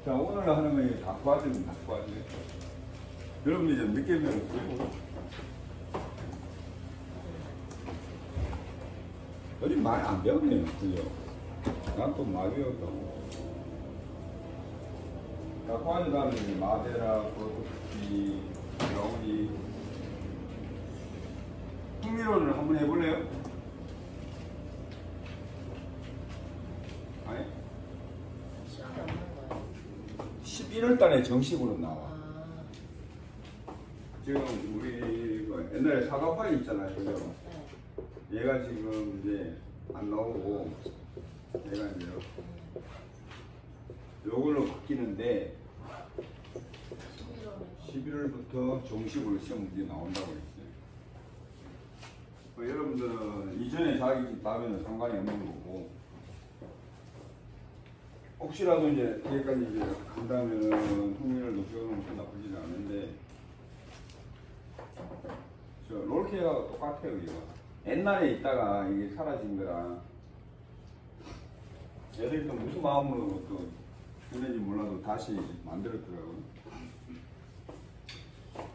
자, 오늘 하는 거 닭과즙입니다. 닭과즙. 여러분들 좀 늦게 배웠어요. 어디 많이 안 배웠네요. 그죠? 난 또 많이 배웠다고. 닭과즙 하면 마데라, 버터쿠키, 브라우니. 흥미로를 한번 해볼래요? 아니? 시간이 없는 거예요? 11월 달에 정식으로 나와. 아, 지금 우리 그 옛날에 사과파이 있잖아요. 그죠? 네. 얘가 지금 이제 안 나오고 얘가 이제 요걸로 바뀌는데 11월부터 정식으로 시험 문제 나온다고 했어요. 여러분들은 이전에 자격증 따면 상관이 없는 거고 혹시라도 이제 뒤에까지 이제 간다면은 흥미를 높여놓으면 또 나쁘지는 않은데 저 롤케어가 똑같아요. 이거 옛날에 있다가 이게 사라진 거라 애들이 또 무슨 마음으로 또 했는지 몰라도 다시 만들었더라고요.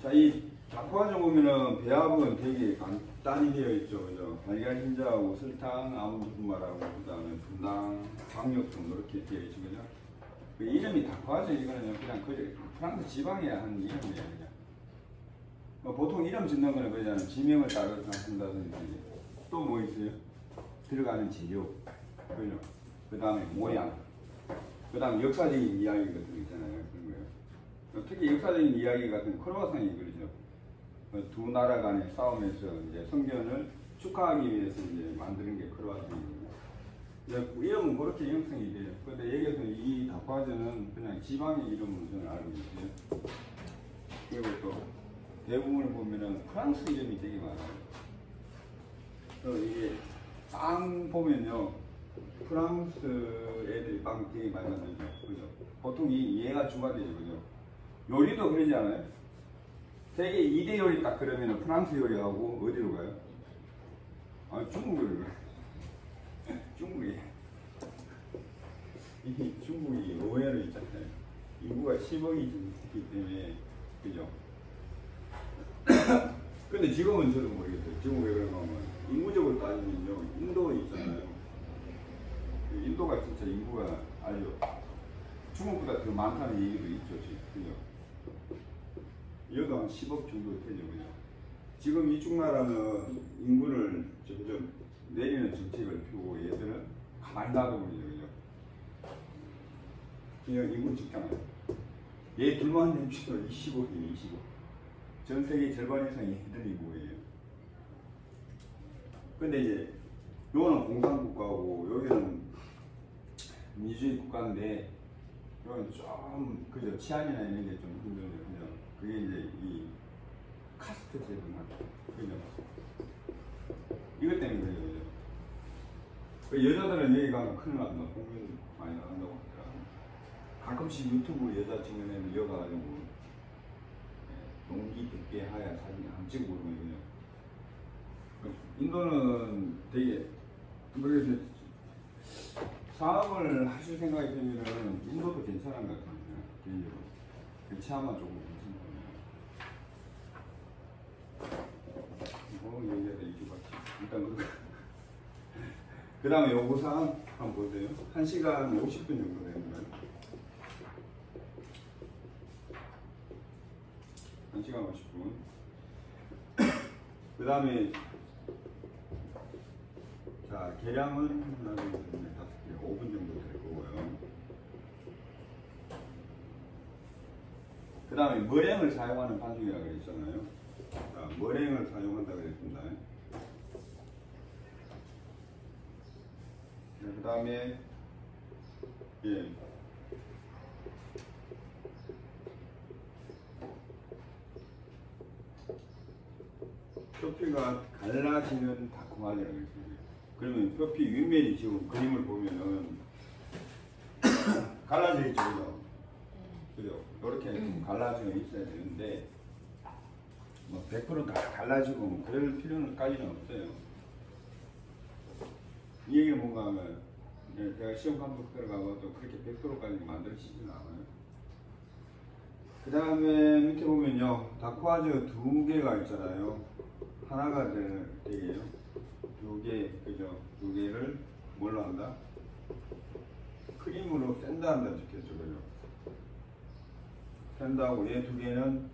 자, 이 닭과즙 보면은 배합은 되게 간단히 되어 있죠. 그죠? 달걀 흰자하고 설탕, 아몬드 분말하고 그다음에 분당, 박력분 이렇게 되어 있죠. 그죠? 그 이름이 닭과즙 이거는 그냥 프랑스 지방의 한 이름이에요. 그냥. 보통 이름 짓는 거는 그냥 지명을 따라서 한다든지 또 뭐 있어요? 들어가는 재료, 그죠? 그 다음에 모양, 그 다음에 역사적인 이야기 같은 거 있잖아요. 그런 거예요. 특히 역사적인 이야기 같은 크로와상이 그러죠. 두 나라 간의 싸움에서 이제 성견을 축하하기 위해서 이제 만드는 게 크로와상이거든요. 이름은 그렇게 형성이 돼요. 근데 여기서 이 닭과즙은 그냥 지방의 이름으로 저는 알고 있어요. 그리고 또 대부분을 보면은 프랑스 이름이 되게 많아요. 또 이게 빵 보면요. 프랑스 애들이 빵 되게 많이 만들죠. 그죠? 보통 얘가 주가 되죠. 그죠? 요리도 그러지 않아요? 세계 2대 요리 딱 그러면 프랑스 요리하고 어디로 가요? 아, 중국으로 가요. 중국이. 이 중국이 의외로 있잖아요. 인구가 10억이 있기 때문에, 그죠? 근데 지금은 저도 모르겠어요. 지금 왜 그런가 하면, 인구적으로 따지면요, 인도 있잖아요. 인도가 진짜 인구가 아주 중국보다 더 많다는 얘기도 있죠. 그죠? 여도 한 10억 정도 되죠. 그죠? 지금 이쪽 나라는 인구를 점점 내리는 정책을 펴고 얘들은 가만히 놔둬버리죠. 그죠? 그냥 인구 적잖아요. 얘 둘만 합치면 25이에요. 25. 전 세계 절반 이상이 얘들 인구예요. 근데 이제 요거는 공산국가고 여기는 민주주의 국가인데 여기는 좀 그죠? 치안이나 이런 게 좀 힘들어요. 그죠? 그게 이제 이 카스트 제도나 그죠? 이것 때문에 그래요. 그죠? 그 여자들은 여기 가면 큰일 난다. 공연 많이 나간다고 하더라고요. 가끔씩 유튜브 여자 찍는 애들 이어가가지고 농기 백개 하야 사진 안 찍어보거든요. 인도는 되게 모르겠어요. 사업을 하실 생각이 들면은 인도도 괜찮은 것 같아요. 개인적으로. 치아만 조금 괜찮거든요. 뭐 얘기해야 돼, 이쪽 같이. 일단 그 다음에 요구사항 한번 보세요. 1시간 50분 정도 되는 거예요. 1시간 50분. 그 다음에 자, 계량은 하나, 둘, 셋, 넷, 다섯 개, 5분 정도 될 거고요. 그 다음에 머랭을 사용하는 반죽이라고 그랬잖아요. 자, 머랭을 사용한다고 그랬습니다. 그 다음에 예. 표피가 갈라지는 달콤하지라고 그랬습니다. 그러면 표피 윗면이 지금 그림을 보면은 갈라져 있죠, 그죠? 그죠? 이렇게 갈라져 있어야 되는데 뭐 100% 다 갈라지고 뭐 그럴 필요는까지는 없어요. 이 얘기는 뭔가 하면 예, 제가 시험 감독 들어가고 또 그렇게 100%까지 만들어지지는 않아요. 그 다음에 밑에 보면요, 다크와즈 두 개가 있잖아요. 하나가 되게요. 두 개, 그죠? 두 개를 뭘로 한다? 크림으로 샌다 한다 적혔죠, 그죠? 샌다고 얘 두 개는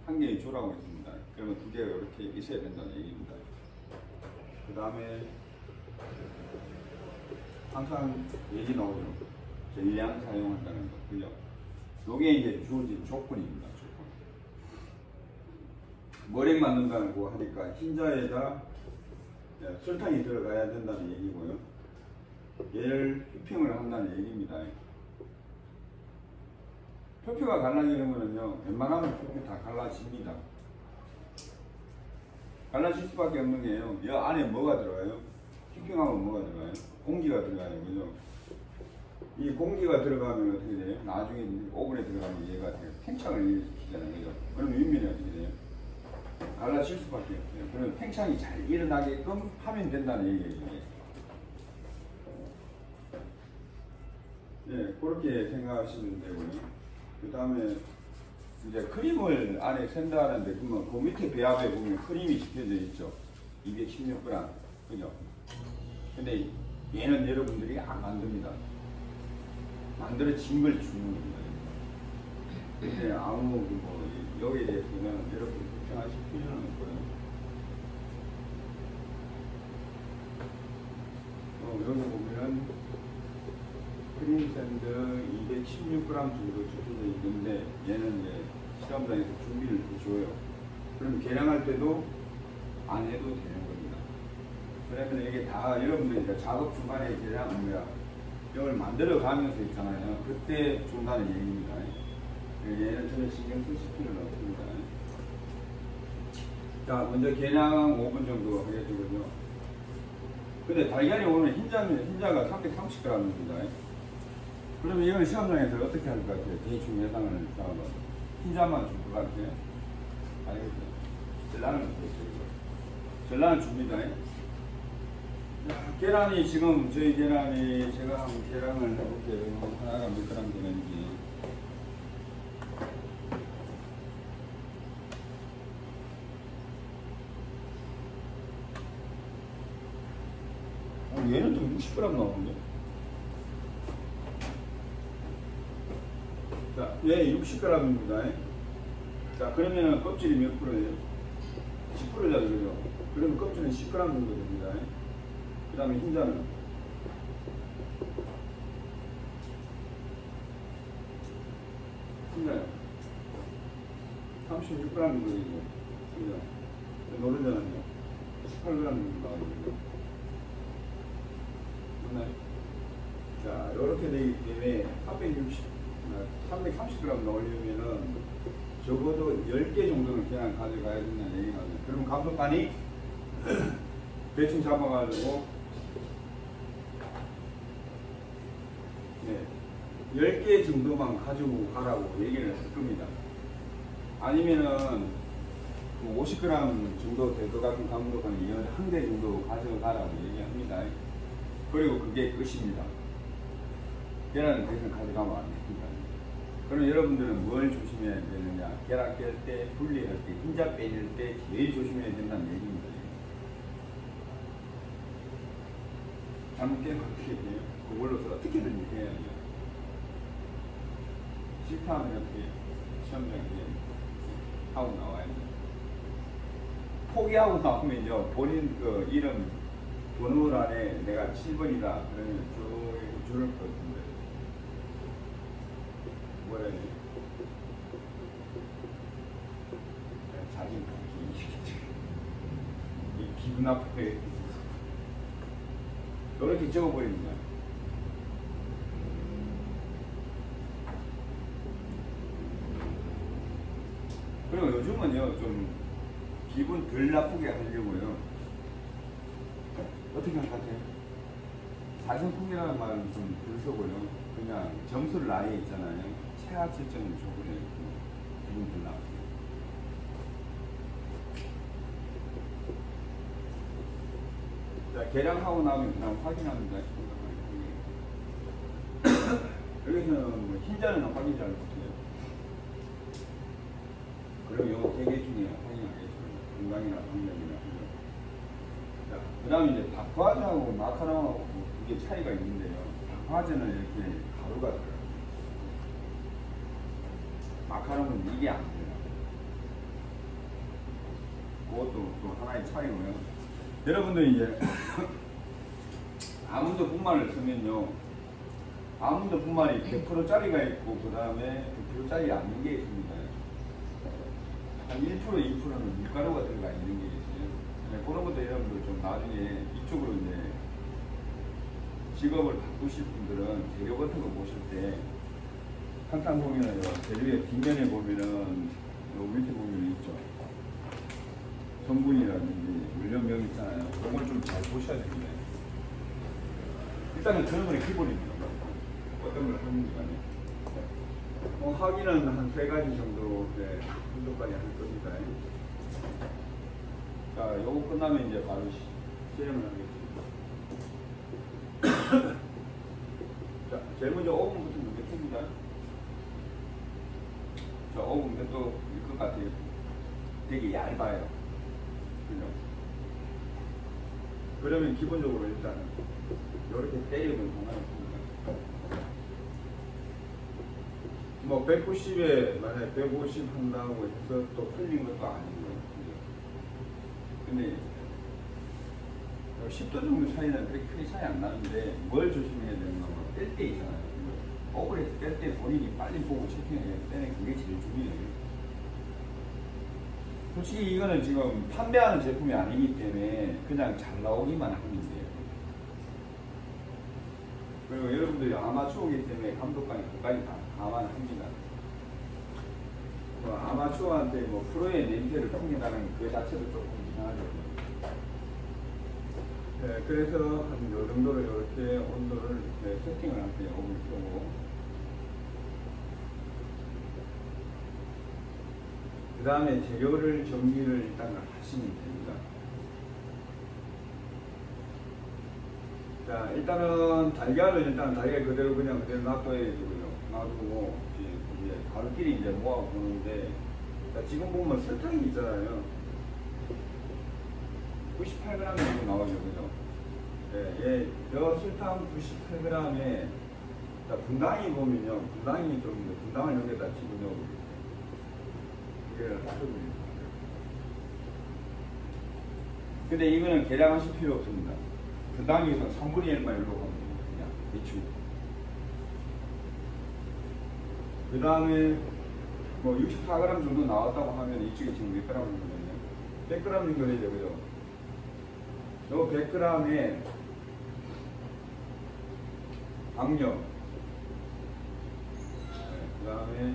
한 개의 조라고 있습니다. 그러면 두 개가 이렇게 있어야 된다는 얘기입니다. 그 다음에 항상 얘기 나오죠. 전량 사용한다는 거, 그죠? 요게 이제 주어진 조건입니다. 조건. 머랭 만든다고 하니까 흰자에다 설탕이 들어가야 된다는 얘기고요. 얘를 휘핑을 한다는 얘기입니다. 표피가 갈라지는 거는요, 웬만하면 표피 다 갈라집니다. 갈라질 수밖에 없는 게요, 이 안에 뭐가 들어가요? 휘핑하면 뭐가 들어가요? 공기가 들어가요, 그죠? 이 공기가 들어가면 어떻게 돼요? 나중에 오븐에 들어가면 얘가 팽창을 일으키잖아요, 그죠? 그러면 윗면이 어떻게 돼요? 갈라질 수밖에 없어요. 그러면 팽창이 잘 일어나게끔 하면 된다는 얘기예요. 예, 그렇게 생각하시면 되고요. 그 다음에 이제 크림을 안에 샌다 하는데, 그러면 그 밑에 배합에 보면 크림이 집혀져 있죠. 216g. 그죠? 근데 얘는 여러분들이 안 만듭니다. 만들어진 걸 주는 겁니다. 근데 아무 뭐 여기에 대해서는 여러분이 걱정하실 필요는 없고요. 여기 보면은 크림 샌드 216g 정도 적혀져 있는데, 얘는 이제 시험장에서 준비를 해줘요. 그럼 계량할 때도 안 해도 되는 겁니다. 그러면 이게 다 여러분들이 이제 작업 중간에 계량은 뭐야? 이걸 만들어 가면서 있잖아요. 그때 준다는 얘기입니다. 얘는 전혀 신경 쓰실 필요는 없습니다. 자, 먼저 계량 5분 정도 하겠죠. 근데 달걀이 오늘 흰자가 330g입니다. 그러면 이걸 시험장에서 어떻게 할 것 같아요? 대충 예상을 잡아봐. 흰자만 줄 것 같아요? 알겠죠? 전란은 어떻겠어요? 전란을 줍니다. 계란이 지금 저희 계란이 제가 한번 계량을 해볼게요. 하나가 몇 그램 되는지. 얘는 좀 60g 나오는데? 자, 얘 60g입니다. 자, 그러면 껍질이 몇 프로예요? 10%잖아요, 그죠? 그러면 껍질은 10g 정도 됩니다. 그 다음에 흰자는 흰자요 36g 정도 되고, 그죠? 노른자는요 18g 정도 나오거든요. 맞나요? 자, 이렇게 되기 때문에 330g 넣으려면은 적어도 10개 정도는 그냥 가져가야 된다는 얘기가 나요. 그러면 감독관이 대충 잡아가지고 10개 정도만 가지고 가라고 얘기를 할 겁니다. 아니면은 50g 정도 될 것 같은 감독관이 11개 정도 가져가라고 얘기합니다. 그리고 그게 끝입니다. 계란은 더 이상 가져가면 안 됩니다. 그럼 여러분들은 뭘 조심해야 되느냐? 계란 깰 때, 분리할 때, 흰자 빼낼 때 제일 조심해야 된다는 얘기입니다. 잘못 깨면 어떻게 돼요? 그걸로서 어떻게든지 해야 돼요. 싫다면 이렇게 시험장에 하고 나와야 돼요. 포기하고 나오면요, 본인 그 이름 번호 안에 내가 7번이다 그러면 쭉 줄을 긋는데 뭐라 해야 돼? 자진 포기. 이 기분 나쁘게 이렇게 적어버립니다. 그리고 요즘은요, 좀 기분 덜 나쁘게 하려고요. 어떻게 생각하세요? 자진포기라는 말은 좀 덜 쓰고요. 그냥 점수를 아예 있잖아요. 최하 7점을 줘버려요. 기분 덜 나쁘게. 자, 계량하고 나면 그냥 확인합니다. 여기서는 뭐 흰자는 확인 잘 못해요. 그럼 요 3개 중에 확인하겠습니다. 건강이나 방역이나. 자, 그 다음에 이제 박화자하고 마카롱하고 이게 차이가 있는데요. 박화자는 이렇게 가루가 들어요. 마카롱은 이게 안 돼요. 그것도 또 하나의 차이고요. 여러분들 이제 아몬드 분말을 쓰면요, 아몬드 분말이 100%짜리가 있고 그 다음에 100%짜리 아닌 게 있습니다. 한 1%, 2%는 밀가루가 들어가 있는 게 있어요. 그런 것도 여러분들 좀 나중에 이쪽으로 이제 직업을 바꾸실 분들은 재료 같은 거 보실 때 항상 보면은 재료의 뒷면에 보면은 요 밑에 보면 있죠. 성분이라든지 물련명 있잖아요. 그런 걸 좀 잘 보셔야 됩니다. 일단은 저는 그냥 기본입니다. 어떤 걸 하는지 간에. 확인은 한 3가지 정도 정도까지 할 겁니다. 자, 요거 끝나면 이제 바로 실험을 하겠습니다. 자, 제일 먼저 오븐부터 넣겠습니다. 자, 오븐 몇도일 것 같아요? 되게 얇아요. 그죠? 그러면 기본적으로 일단 이렇게 때리면 상관없습니다. 뭐 190에 만약에 150 한다고 해서 또 틀린 것도 아니고요. 근데 10도 정도 차이는 그렇게 크게 차이 안 나는데 뭘 조심해야 되는가 뭐 뗄 때 있잖아요. 오븐에서 뗄 때 본인이 빨리 보고 체킹해야 되는 그게 제일 중요해요. 솔직히 이거는 지금 판매하는 제품이 아니기 때문에 그냥 잘 나오기만 하면 돼요. 그리고 여러분들이 아마추어이기 때문에 감독관이 그까지 다 감안합니다. 아마추어한테 뭐 프로의 냄새를 풍긴다는 그 자체도 조금 이상하죠. 네, 그래서 한 요 정도로 이렇게 온도를 세팅을 할게요. 오븐 켜고. 그 다음에 재료를 정리를 일단 하시면 됩니다. 자, 일단은 달걀을 달걀 그대로 그대로 놔둬야죠. 놔두고 이제 가루끼리 이제 모아 보는데, 자, 지금 보면 설탕이 있잖아요. 98g 정도 나오죠, 그죠? 예, 저 설탕 98g에 분당이 보면요, 분당을 여기다 집어넣어보세요. 근데 이거는 계량하실 필요 없습니다. 분당에서 3분의 1만 일로 가면 됩니다. 그냥 대충. 그 다음에 뭐 64g 정도 나왔다고 하면 이쪽에 지금 몇 g 정도거든요? 100g 정도 되죠, 그죠? 요 100g에 악력, 그 다음에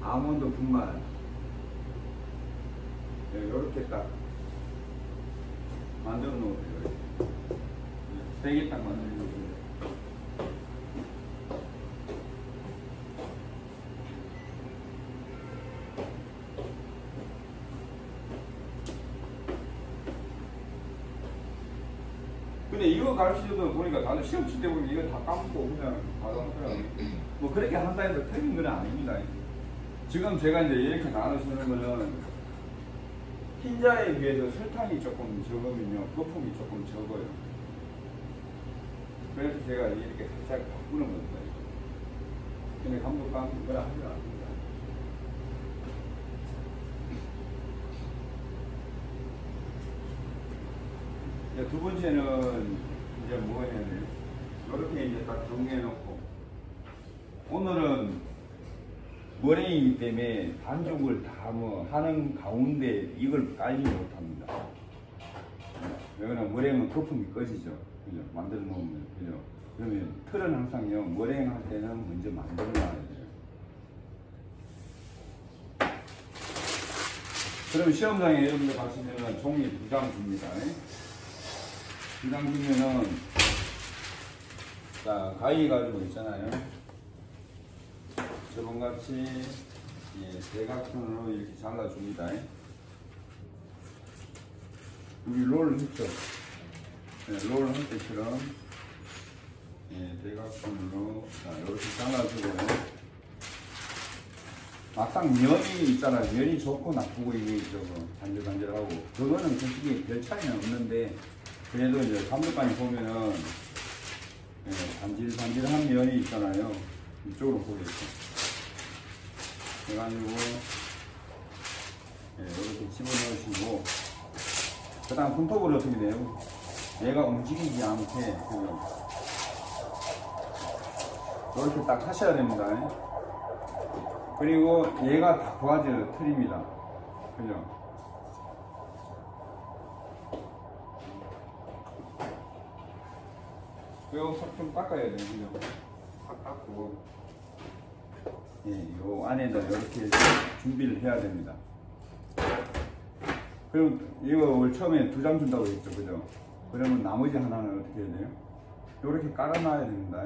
아몬드 분말, 이렇게 딱 만들어 놓으세요. 3개 딱 만들어 놓으세요. 근데 이거 가르치려도 보니까 다들 시험 칠 때 보면 이거 다 까먹고 그냥 바로 하더라고요. 뭐 그렇게 한다 해서 틀린 건 아닙니다. 지금 제가 이제 이렇게 나누시는 거는 흰자에 비해서 설탕이 조금 적으면요, 거품이 조금 적어요. 그래서 제가 이렇게 살짝 바꾸는 겁니다. 근데 감독관 그걸 하지 않습니다. 이제 두 번째는 이제 뭐 해야 돼요? 이렇게 이제 딱 정리해 놓고, 오늘은 머랭이기 때문에 반죽을 다 뭐 하는 가운데 이걸 깔지 못합니다. 왜냐면 머랭은 거품이 꺼지죠. 그죠? 만들어 놓으면. 그죠? 그러면 틀은 항상요, 머랭 할 때는 먼저 만들어 놔야 돼요. 그럼 시험장에 여러분들 가시면은 종이 2장 줍니다. 2장 주면은, 자, 가위 가지고 있잖아요. 저번같이 대각선으로 이렇게 잘라줍니다. 우리 롤 했죠? 롤 할 때처럼 대각선으로 이렇게 잘라주고 막상 면이 있잖아요. 면이 좋고 나쁘고 이게 조금 반질반질하고 그거는 솔직히 별 차이는 없는데 그래도 이제 감독관이 보면은 반질반질한 면이 있잖아요. 이쪽으로 보겠죠. 그래가지고 이렇게 집어넣으시고 그 다음 손톱으로 어떻게 돼요? 얘가 움직이지 않게 이렇게 딱 하셔야 됩니다. 그리고 얘가 다꾸아지 틀입니다. 그죠? 이거 좀 닦아야 돼요. 그죠? 딱 닦고 요 안에다 이렇게 준비를 해야 됩니다. 그리고 이거 처음에 2장 준다고 했죠. 그죠? 그러면 나머지 하나는 어떻게 해야 돼요? 이렇게 깔아놔야 됩니다.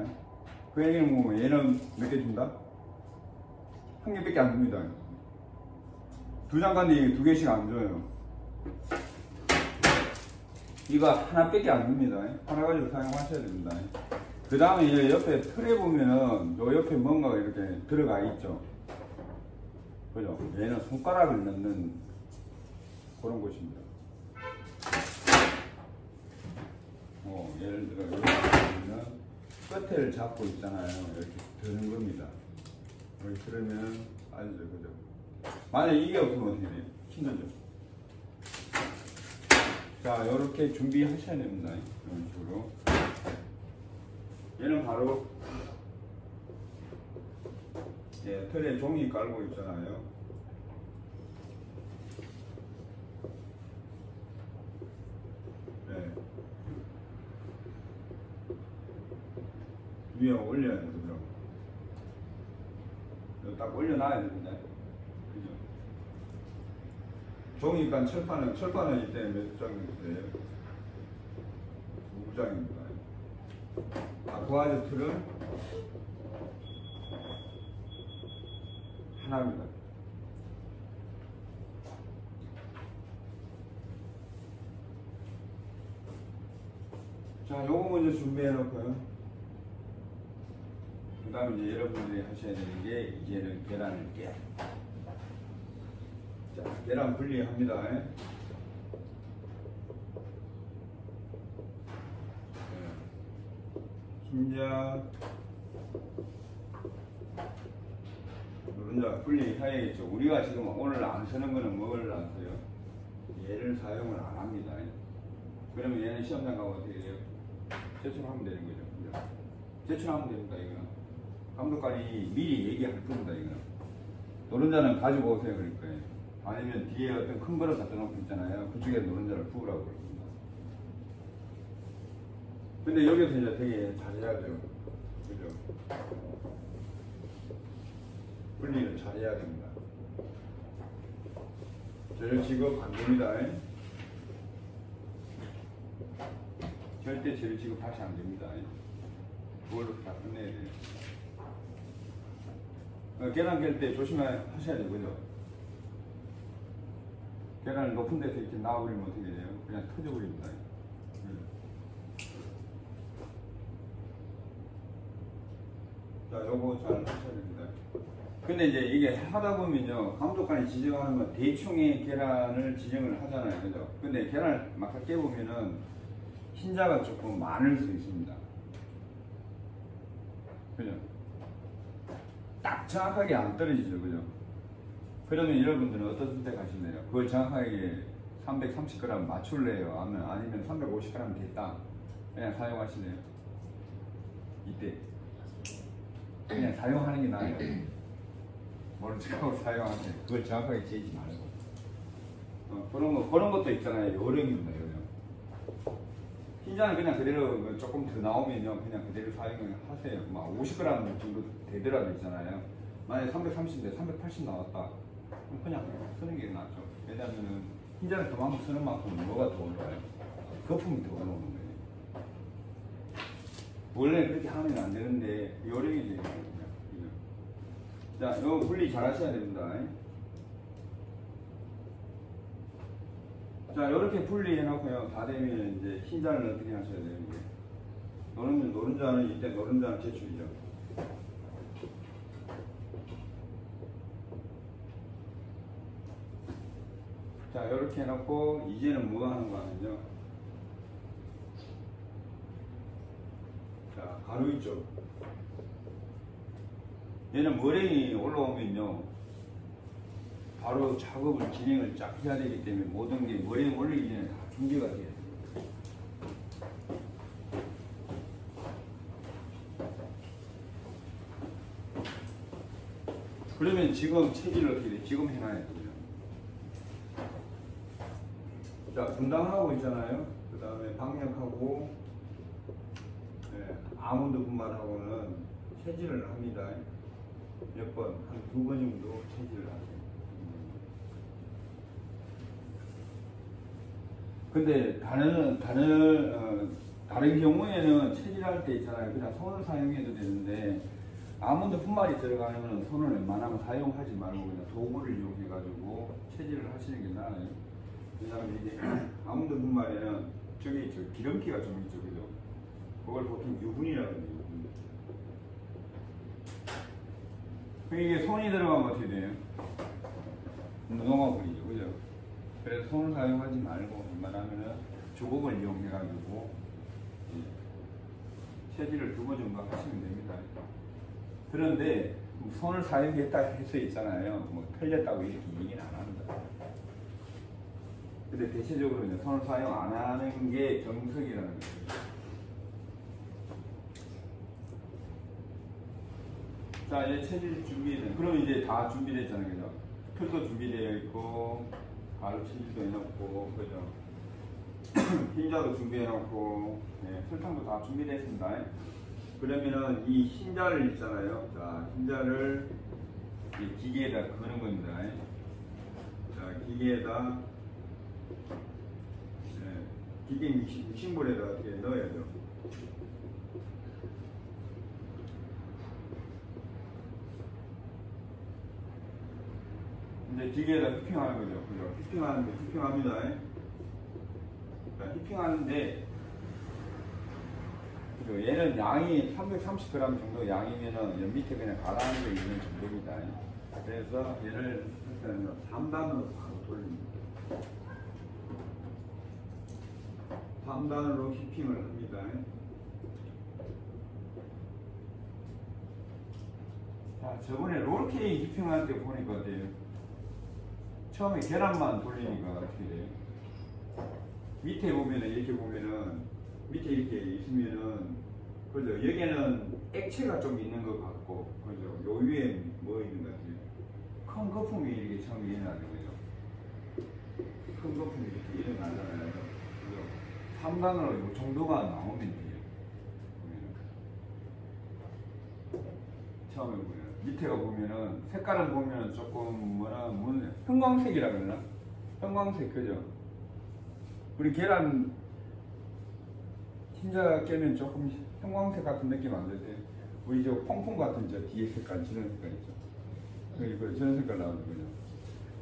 그 얘기는 뭐 얘는 몇 개 준다? 1개밖에 안 줍니다. 2장 간데 2개씩 안 줘요. 이거 하나밖에 안 줍니다. 하나 가지고 사용하셔야 됩니다. 그 다음에 옆에 틀에 보면은 요 옆에 뭔가가 이렇게 들어가 있죠. 그죠? 얘는 손가락을 넣는 그런 곳입니다. 예를 들어 이렇게 보면 끝을 잡고 있잖아요. 이렇게 드는 겁니다. 이렇게 들으면 알죠, 그죠? 만약에 이게 없으면 어떻게 돼요? 힘들죠. 자, 이렇게 준비하셔야 됩니다. 이런 식으로. 얘는 바로 틀에 종이 깔고 있잖아요. 위에 올려야 되더라고. 딱 올려놔야 됩니다. 그죠? 종이니까 철판은 이때 몇 장인데요? 2장입니다. 다꾸아지 틀은 하나입니다. 자, 요거 먼저 준비해 놓고요. 그 다음에 이제 여러분들이 하셔야 되는 게 이제는 계란을 깨요. 자, 계란 분리합니다. 흰자, 노른자 분리해야겠죠. 우리가 지금 오늘 안 쓰는 거는 뭘 안 써요? 얘를 사용을 안 합니다. 그러면 얘는 시험장 가고 어떻게 돼요? 제출하면 되는 거죠. 그죠? 제출하면 됩니다. 이거는 감독관이 미리 얘기할 겁니다. 이거는 노른자는 가지고 오세요. 그럴 거예요. 아니면 뒤에 어떤 큰 그릇 갖다 놓고 있잖아요. 그쪽에 노른자를 부으라고 그럽니다. 근데 여기서 이제 되게 잘해야죠. 그죠? 분리를 잘해야 됩니다. 재료 취급 안 됩니다. 절대 재료 취급 다시 안 됩니다. 그걸로 다 끝내야 돼요. 계란 깰 때 조심하셔야 돼요. 그죠? 계란을 높은 데서 이렇게 놔버리면 어떻게 돼요? 그냥 터져버립니다. 자, 요거 잘 하셔야 됩니다. 근데 이제 이게 하다 보면요, 감독관이 지정하는 건 대충의 계란을 지정을 하잖아요. 그죠? 근데 계란을 막 깨보면은 흰자가 조금 많을 수 있습니다. 그죠? 딱 정확하게 안 떨어지죠. 그죠? 그러면 여러분들은 어떤 선택하시나요? 그걸 정확하게 330g 맞출래요? 아니면 350g 됐다. 그냥 사용하시네요. 이때. 그냥 사용하는 게 나아요. 모른 척하고 사용하세요. 그걸 정확하게 재지 말고. 그런 것도 있잖아요. 요령입니다. 요령. 흰자는 그냥 그대로 조금 더 나오면요. 그냥 그대로 사용하세요. 막 50g 정도 되더라도 있잖아요. 만약에 330인데 380 나왔다. 그럼 그냥 쓰는 게 낫죠. 왜냐하면 흰자를 그만큼 쓰는 만큼 뭐가 더 올라와요? 거품이 더 올라오는 거예요. 원래 그렇게 하면 안 되는데 요령이 되는 거예요. 자, 이거 분리 잘 하셔야 됩니다. 자, 이렇게 분리해놓고요. 다 되면 이제 흰자는 어떻게 하셔야 돼요? 이게. 노른자는 이때 노른자는 제출이죠. 자, 이렇게 해놓고 이제는 뭐 하는 거 하면요. 자, 가루 있죠. 얘는 머랭이 올라오면요. 바로 작업을 진행을 쫙 해야 되기 때문에 모든 게 머랭이 올리기 전에 다 준비가 돼야 돼요. 그러면 지금 체질을 어떻게 돼? 지금 해놔야 돼요. 자, 분당하고 있잖아요. 그 다음에 박력하고 아몬드 분말하고는 체질을 합니다. 몇 번? 한 2번 정도 체질을 하세요. 근데 다른 경우에는 체질할 때 있잖아요. 그냥 손을 사용해도 되는데 아몬드 분말이 들어가면 손을 웬만하면 사용하지 말고 그냥 도구를 이용해가지고 체질을 하시는 게 나아요. 왜냐하면 이게 아몬드 분말에는 저기 기름기가 좀 있죠, 그죠? 그걸 보통 유분이라고 해요. 이게 손이 들어가면 어떻게 돼요? 녹아버리죠, 그죠? 그래서 손을 사용하지 말고 웬만하면은 조곡을 이용해가지고 체질을 2번 정도 하시면 됩니다. 그런데 손을 사용했다 해서 있잖아요. 뭐 틀렸다고 이렇게 얘기는 안 합니다. 근데 대체적으로 이제 손을 사용 안 하는 게 정석이라는 거죠. 자, 이제 체질 준비된. 그럼 이제 다 준비됐잖아요, 그죠? 틀도 준비되어 있고, 가루 체질도 해놓고, 그죠? 흰자도 준비해놓고, 네, 설탕도 다 준비됐습니다. 그러면은 이 흰자를 있잖아요. 자, 흰자를 이 기계에다 거는 겁니다. 자, 기계에다, 기계 믹싱볼에다 어떻게 넣어야죠. 이제 기계에다 휘핑하는 거죠. 그죠? 휘핑합니다. 자, 휘핑하는데, 얘는 양이 330g 정도 양이면은 연 밑에 그냥 가라앉아 있는 정도입니다. 그래서 얘를 3단으로 바로 돌립니다. 3단으로 휘핑을 합니다. 자, 저번에 롤케이크 휘핑할 때 보니까 어때요? 처음에 계란만 돌리니까 어떻게 돼요? 밑에 보면은 이렇게 보면은 밑에 이렇게 있으면은 그죠? 여기에는 액체가 좀 있는 것 같고 그죠? 요 위에 뭐 있는 것 같아요? 큰 거품이 이렇게 처음에 일어나는 거죠. 큰 거품이 이렇게 일어나잖아요. 그죠? 3단으로 요 정도가 나오면 돼요. 처음에 보면 밑에가 보면은 색깔은 보면은 조금 형광색이라 그러나? 형광색 그죠? 우리 계란 흰자 깨면 조금 형광색 같은 느낌 안 드세요? 우리 저 퐁퐁 같은 저 뒤에 색깔 저런 색깔 있죠? 그리고 저런 색깔 나오는 거죠.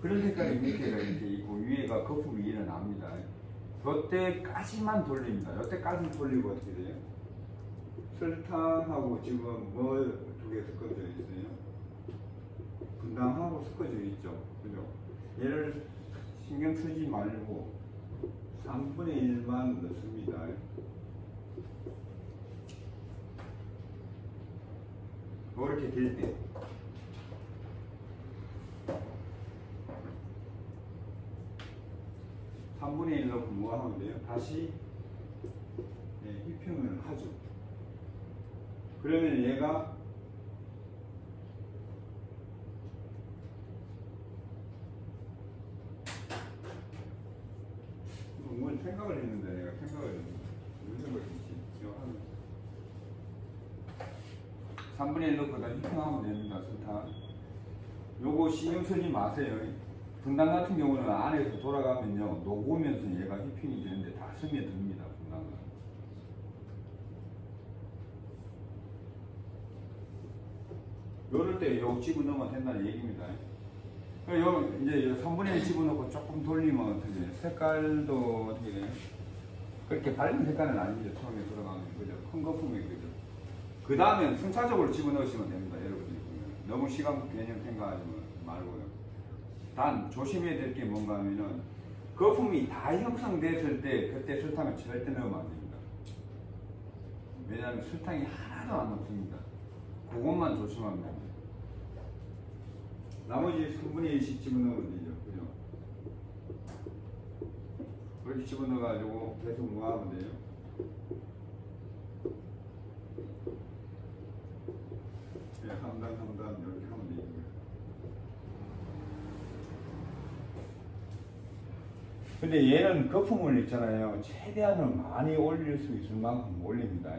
그런 색깔이 밑에가 이렇게 있고 위에가 거품이 일어납니다. 이때까지만 돌립니다. 이때까지 돌리고 어떻게 돼요? 설탕하고 지금 뭐 두 개 섞어져 있어요? 분당하고 섞어져 있죠. 그죠? 얘를 신경 쓰지 말고 3분의 1만 넣습니다. 이렇게 될 때. (3분의 1) 넣고 뭐 하면 돼요? 다시 휘핑을 하죠. 그러면 얘가 뭘 생각을 했는데 내가 생각을 했는데 무슨 생각을 했지? 3분의 1 넣고 다 휘핑하면 됩니다. 설탕. 요거 신경 쓰지 마세요. 분당 같은 경우는 안에서 돌아가면요 녹으면서 얘가 휘핑이 되는데 다 스며듭니다. 분당은. 요럴 때 요 집어넣으면 된다는 얘기입니다. 이제 3분의 1 집어넣고 조금 돌리면 어떻게 돼? 색깔도 어떻게 돼? 그렇게 밝은 색깔은 아니죠. 처음에 들어가면 그죠? 큰 거품이 그죠? 그 다음에 순차적으로 집어넣으시면 됩니다. 여러분들이 보면 너무 시간 개념 생각하지 말고요. 단 조심해야 될 게 뭔가 하면은 거품이 다 형성됐을 때 그때 설탕을 절대 넣으면 안 됩니다. 왜냐하면 설탕이 하나도 안 넣습니다. 그것만 조심하면 됩니다. 나머지 3분의 1씩 집어넣으면 되죠. 그죠? 그렇게 집어넣어가지고 계속 모아하면 돼요. 그냥 3단 이렇게 하면 되죠. 근데 얘는 거품을 있잖아요. 최대한은 많이 올릴 수 있을 만큼 올립니다.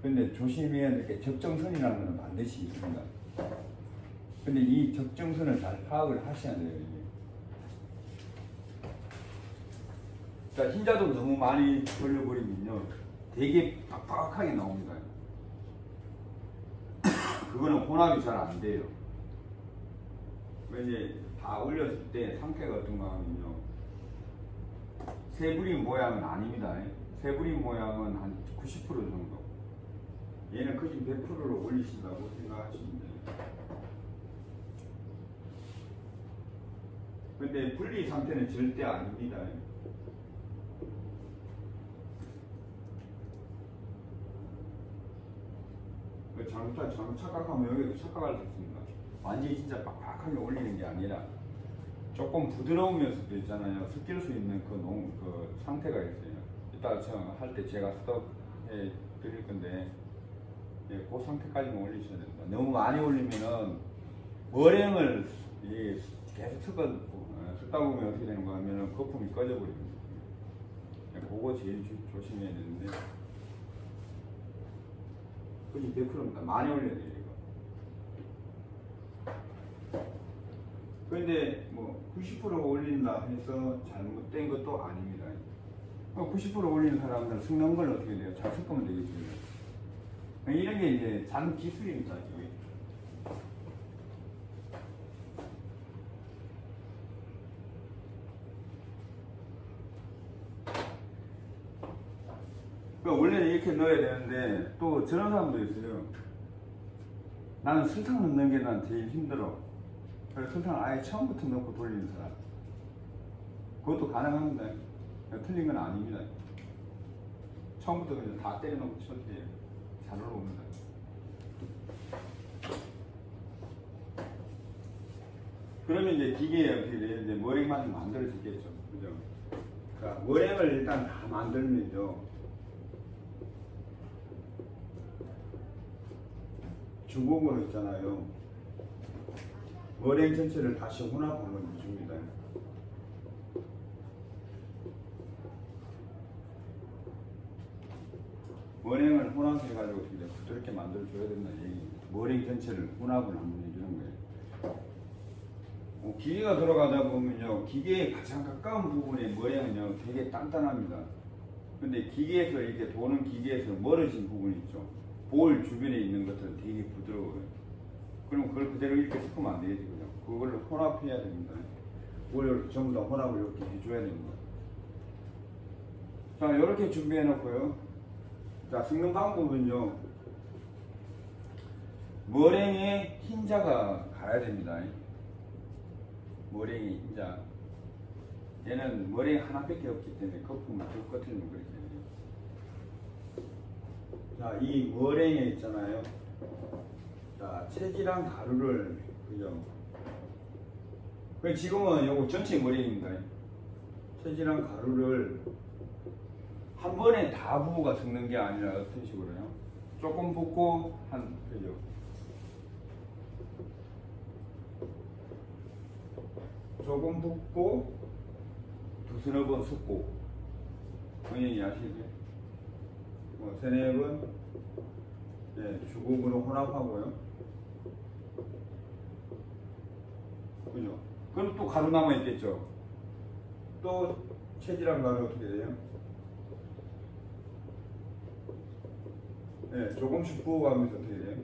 근데 조심해야 될 게 적정선이라는 건 반드시 있습니다. 근데 이 적정선을 잘 파악을 하셔야 돼요. 이게. 자, 흰자도 너무 많이 돌려버리면요. 되게 빡빡하게 나옵니다. 그거는 혼합이 잘 안 돼요. 이제 다 올렸을 때 상태가 어떤가 하면요. 세부리 모양은 아닙니다. 세부리 모양은 한 90% 정도. 얘는 거진 100%로 올리신다고 생각하시면 돼요. 근데 분리 상태는 절대 아닙니다. 잘못 착각하면 여기도 착각할 수 있습니다. 완전히 진짜 빡빡하게 올리는 게 아니라 조금 부드러우면서도 있잖아요. 섞일 수 있는 그 상태가 있어요. 이따가 할 때 제가 스톱해 드릴 건데, 예, 그 상태까지만 올리셔야 됩니다. 너무 많이 올리면은 머랭을 계속 섞다 보면 어떻게 되는 거 하면은 거품이 꺼져버립니다. 그거 제일 조심해야 되는데, 그지 100%입니다. 많이 올려야 돼요, 이거. 근데 뭐 90% 올린다 해서 잘못된 것도 아닙니다. 90% 올리는 사람들은 섞는 걸 어떻게 돼요? 잘 섞으면 되겠죠. 이런 게 이제 잔 기술입니다. 이게. 원래는 이렇게 넣어야 되는데 또 저런 사람도 있어요. 나는 설탕 넣는 게 난 제일 힘들어. 그래서 설탕을 아예 처음부터 넣고 돌리는 사람. 그것도 가능합니다. 틀린 건 아닙니다. 처음부터 그냥 다 때려놓고 쳐도 잘 올라옵니다. 그러면 이제 기계에 어떻게 돼요? 이제 머랭만 만들어지겠죠. 그죠? 그러니까 머랭을 일단 다 만들면요. 주걱으로 있잖아요. 머랭 전체를 다시 혼합하면 줍니다. 머랭을 혼합해가지고 부드럽게 만들어줘야 된다는 얘기입니다. 머랭 전체를 혼합을 한번 해주는 거예요. 기계가 돌아가다 보면요. 기계에 가장 가까운 부분의 머랭은요. 되게 단단합니다. 근데 기계에서 이렇게 도는 기계에서 멀어진 부분이 있죠. 볼 주변에 있는 것들은 되게 부드러워요. 그럼 그걸 그대로 이렇게 섞으면 안 되겠지, 그죠? 그걸 혼합해야 됩니다. 그걸 전부 다 혼합을 이렇게 해줘야 됩니다. 자, 이렇게 준비해 놓고요. 자, 섞는 방법은요. 머랭에 흰자가 가야 됩니다. 머랭에 흰자. 얘는 머랭 하나밖에 없기 때문에 거품을 쭉 꺼트리면 그렇게 돼요. 자, 이 머랭에 있잖아요. 자, 체지랑 가루를, 그죠? 지금은 요거 전체 머랭입니다. 체지랑 가루를 한 번에 다 부어가 섞는 게 아니라 어떤 식으로요? 조금 붓고, 그죠? 조금 붓고, 두서너 번 섞고, 본인이 아시죠? 세네 번, 네, 주걱으로 혼합하고요. 그죠? 그럼 또 가루 남아있겠죠? 또 체지랑 가루 어떻게 돼요? 네, 조금씩 부어가면서 어떻게 돼요?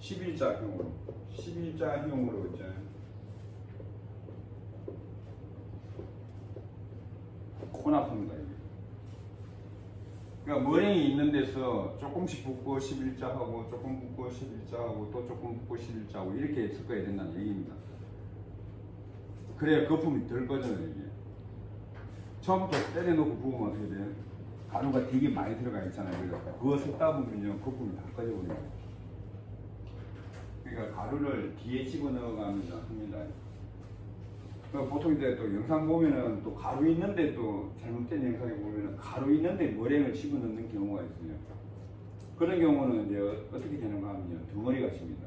11자형으로 있잖아요. 혼합합니다. 이게. 그러니까 머랭이 있는 데서 조금씩 붓고 11자하고 조금 붓고 11자하고 또 조금 붓고 11자하고 이렇게 섞어야 된다는 얘기입니다. 그래야 거품이 덜 꺼져요. 이게. 처음부터 때려놓고 부으면 어떻게 돼요? 가루가 되게 많이 들어가 있잖아요. 그거 섞다 보면요 거품이 다 꺼져버려요. 그러니까 가루를 뒤에 집어넣어가면 합니다. 보통 이제 또 영상 보면은 또 가루 있는데 또 잘못된 영상에 보면은 가루 있는데 머랭을 집어넣는 경우가 있어요. 그런 경우는 이제 어떻게 되는가 하면요 덩어리가 칩니다.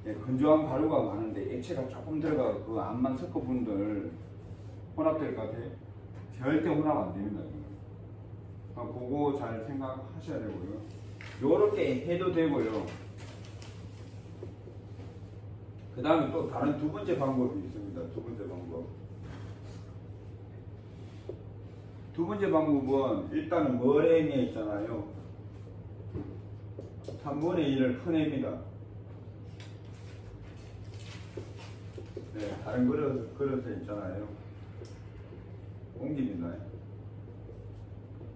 예, 건조한 가루가 많은데 액체가 조금 들어가 그 안만 섞어 분들 혼합될 것 같아요. 절대 혼합 안 됩니다. 그거 잘 생각하셔야 되고요. 요렇게 해도 되고요. 그 다음에 또 다른 두 번째 방법이 있습니다. 두 번째 방법. 두 번째 방법은 일단은 머랭에 있잖아요. 3분의 1을 퍼냅니다. 네, 다른 그릇에 있잖아요. 옮깁니다.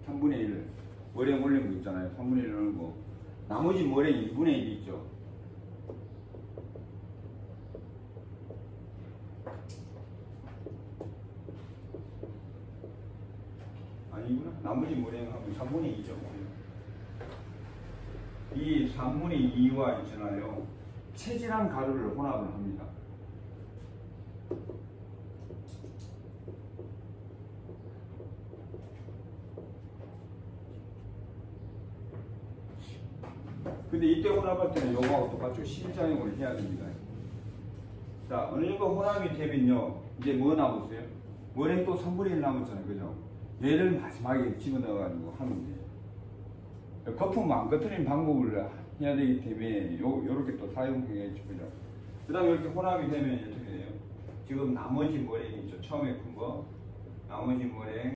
3분의 1. 머랭 올린 거 있잖아요. 3분의 1을 올리고 나머지 머랭 2분의 1이 있죠. 아니구나. 나머지 머랭하면 3분의 2죠. 이 3분의 2와 있잖아요. 체질한 가루를 혼합을 합니다. 근데 이때 혼합할 때는 요거하고 똑같죠. 11자형으로 해야 됩니다. 자, 어느 정도 혼합이 되면요. 이제 뭐 남았어요? 머랭 또 3분의 1 남았잖아요. 그죠? 얘를 마지막에 집어넣어가지고 하면 돼요. 거품 안 꺼트리는 방법을 해야 되기 때문에 요렇게 또 사용해 줍니다. 그 다음에 이렇게 혼합이 되면 어떻게 돼요? 지금 나머지 머랭이 있죠. 처음에 푼 거. 나머지 머랭